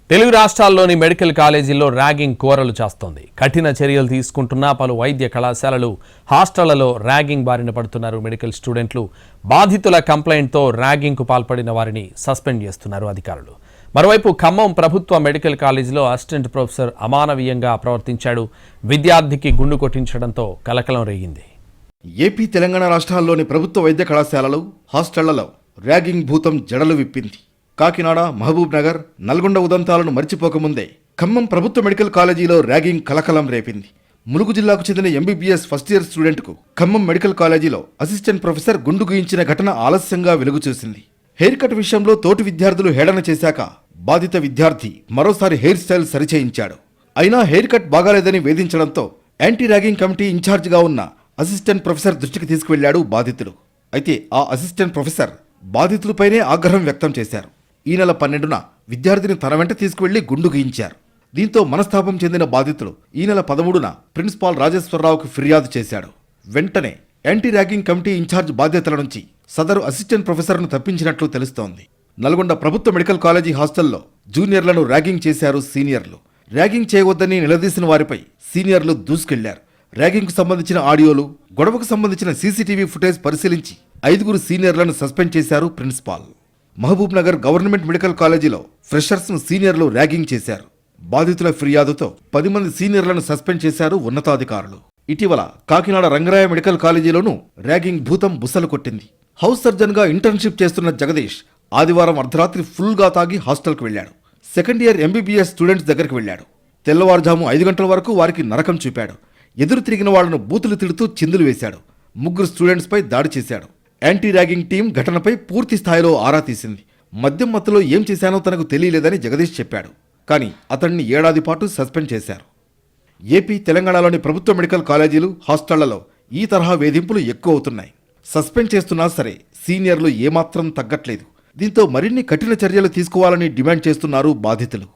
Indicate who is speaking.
Speaker 1: తెలుగు రాష్ట్రాల్లోని మెడికల్ కాలేజీల్లో ర్యాగింగ్ కోరలు చేస్తోంది. కఠిన చర్యలు తీసుకుంటున్న పలు వైద్య కళాశాలలు, హాస్టళ్లలో ర్యాగింగ్ బారిన పడుతున్నారు మెడికల్ స్టూడెంట్లు. బాధితుల కంప్లైంట్తో ర్యాగింగ్కు పాల్పడిన వారిని సస్పెండ్ చేస్తున్నారు అధికారులు. మరోవైపు ఖమ్మం ప్రభుత్వ మెడికల్ కాలేజీలో అసిస్టెంట్ ప్రొఫెసర్ అమానవీయంగా ప్రవర్తించాడు. విద్యార్థికి గుండు కొట్టించడంతో కలకలం రేగింది.
Speaker 2: ఏపీ, తెలంగాణ రాష్ట్రాల్లోని ప్రభుత్వ వైద్య కళాశాలలు, హాస్టళ్లలో ర్యాగింగ్ భూతం జడలు విప్పింది. కాకినాడ, మహబూబ్ నగర్, నల్గొండ ఉదంతాలను మర్చిపోకముందే ఖమ్మం ప్రభుత్వ మెడికల్ కాలేజీలో ర్యాగింగ్ కలకలం రేపింది. ములుగు జిల్లాకు చెందిన ఎంబీబీఎస్ ఫస్ట్ ఇయర్ స్టూడెంట్కు ఖమ్మం మెడికల్ కాలేజీలో అసిస్టెంట్ ప్రొఫెసర్ గుండు గీయించిన ఘటన ఆలస్యంగా వెలుగు చూసింది. హెయిర్ కట్ విషయంలో తోటి విద్యార్థులు హేళన చేశాక బాధిత విద్యార్థి మరోసారి హెయిర్ స్టైల్ సరిచేయించాడు. అయినా హెయిర్ కట్ బాగాలేదని వేధించడంతో యాంటీ ర్యాగింగ్ కమిటీ ఇన్ఛార్జిగా ఉన్న అసిస్టెంట్ ప్రొఫెసర్ దృష్టికి తీసుకువెళ్లాడు బాధితుడు. అయితే ఆ అసిస్టెంట్ ప్రొఫెసర్ బాధితులపైనే ఆగ్రహం వ్యక్తం చేశారు. ఈ నెల 12న విద్యార్థిని తన వెంట తీసుకువెళ్లి గుండు గీయించారు. దీంతో మనస్తాపం చెందిన బాధితులు ఈ నెల 13న ప్రిన్సిపాల్ రాజేశ్వరరావుకు ఫిర్యాదు చేశాడు. వెంటనే యాంటీ ర్యాగింగ్ కమిటీ ఇన్ఛార్జ్ బాధ్యతల నుంచి సదరు అసిస్టెంట్ ప్రొఫెసర్ను తప్పించినట్లు తెలుస్తోంది. నల్గొండ ప్రభుత్వ మెడికల్ కాలేజీ హాస్టల్లో జూనియర్లను ర్యాగింగ్ చేశారు సీనియర్లు. ర్యాగింగ్ చేయవద్దని నిలదీసిన వారిపై సీనియర్లు దూసుకెళ్లారు. ర్యాగింగ్కు సంబంధించిన ఆడియోలు, గొడవకు సంబంధించిన సీసీటీవీ ఫుటేజ్ పరిశీలించి 5 సీనియర్లను సస్పెండ్ చేశారు principal. Mahabubnagar government medical కాలేజీలో ఫ్రెషర్స్ను సీనియర్లు ర్యాగింగ్ చేశారు. బాధితుల ఫిర్యాదుతో 10 మంది సీనియర్లను సస్పెండ్ చేశారు ఉన్నతాధికారులు. ఇటీవల కాకినాడ రంగరాయ మెడికల్ కాలేజీలోనూ ర్యాగింగ్ భూతం బుసలు కొట్టింది. హౌస్ సర్జన్గా ఇంటర్న్షిప్ చేస్తున్న జగదీష్ ఆదివారం అర్ధరాత్రి ఫుల్గా తాగి హాస్టల్కు వెళ్లాడు. సెకండ్ ఇయర్ ఎంబీబీఎస్ స్టూడెంట్స్ దగ్గరికి వెళ్లాడు. తెల్లవారుజాము 5 గంటల వరకు వారికి నరకం చూపాడు. ఎదురు తిరిగిన వాళ్లను బూతులు తిడుతూ చిందులు వేశాడు. 3 స్టూడెంట్స్పై దాడి చేశాడు. యాంటీ ర్యాగింగ్ టీం ఘటనపై పూర్తి స్థాయిలో ఆరా తీసింది. మద్యం మత్తులో ఏం చేశానో తనకు తెలియలేదని జగదీష్ చెప్పాడు. కానీ అతన్ని ఏడాది పాటు సస్పెండ్ చేశారు. ఏపీ, తెలంగాణలోని ప్రభుత్వ మెడికల్ కాలేజీలు, హాస్టళ్లలో ఈ తరహా వేధింపులు ఎక్కువ అవుతున్నాయి. సస్పెండ్ చేస్తున్నా సరే సీనియర్లు ఏమాత్రం తగ్గట్లేదు. దీంతో మరిన్ని కఠిన చర్యలు తీసుకోవాలని డిమాండ్ చేస్తున్నారు బాధితులు.